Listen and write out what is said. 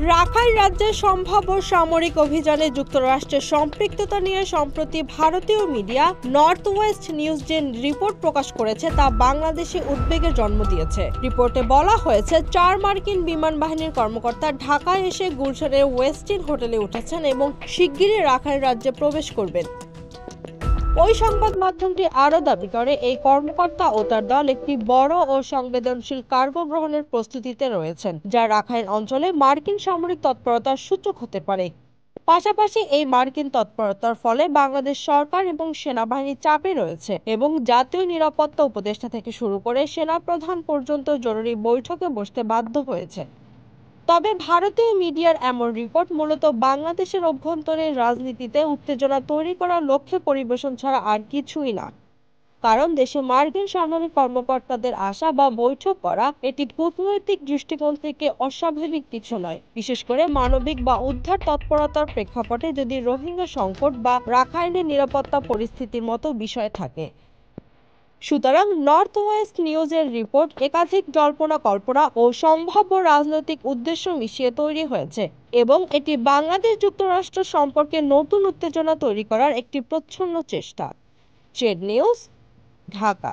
Rakhine রাজ্যে সম্ভাব্য সামরিক অভিযানে যুক্তরাষ্ট্রের সম্পৃক্ততা নিয়ে সম্প্রতি ভারতীয় মিডিয়া নর্থ ওয়েস্ট নিউজ যে রিপোর্ট প্রকাশ করেছে তা বাংলাদেশে উদ্বেগের জন্ম দিয়েছে। রিপোর্টে বলা হয়েছে 4 মার্কিন বিমান বাহিনীর কর্মকর্তা ঢাকায় এসে গুলশানের ওয়েস্টিন হোটেলে উঠেছেন এবং শিগগিরই রাখাইন রাজ্যে প্রবেশ করবেন। ওই সংবাদ মাধ্যমটি আরও দাবি করে এই কর্মকর্তা ও তার দল একটি বড় ও সংবেদনশীল কার্গো গ্রহণের প্রস্তুতিতে রয়েছেন, যা রাখাইন অঞ্চলে মার্কিন সামরিক তৎপরতার সূচক হতে পারে। পাশাপাশি এই মার্কিন তৎপরতার ফলে বাংলাদেশ সরকার এবং সেনাবাহিনী চাপে রয়েছে এবং জাতীয় নিরাপত্তা উপদেষ্টা থেকে শুরু করে সেনাপ্রধান পর্যন্ত জরুরি বৈঠকে বসতে বাধ্য হয়েছে। তবে ভারতীয় মিডিয়ার এমন রিপোর্ট মূলত বাংলাদেশের অভ্যন্তরীণ রাজনীতিতে উত্তেজনা তৈরি করার লক্ষ্যে পরিবেশন ছাড়া আর কিছুই না। কারণ দেশে মার্কিন সামরিক কর্মকর্তাদের আসা বা বৈঠক করা এটি কূটনৈতিক দৃষ্টিকোণ থেকে অস্বাভাবিক কিছু নয়, বিশেষ করে মানবিক বা উদ্ধার তৎপরতার প্রেক্ষাপটে যদি রোহিঙ্গা সংকট বা রাখাইনের নিরাপত্তা পরিস্থিতির মতো বিষয় থাকে। সুতরাং নর্থ ওয়েস্ট নিউজের রিপোর্ট একাধিক জল্পনা কল্পনা ও সম্ভাব্য রাজনৈতিক উদ্দেশ্য মিশিয়ে তৈরি হয়েছে এবং এটি বাংলাদেশ যুক্তরাষ্ট্র সম্পর্কে নতুন উত্তেজনা তৈরি করার একটি প্রচ্ছন্ন চেষ্টা। Trade news, Dhaka.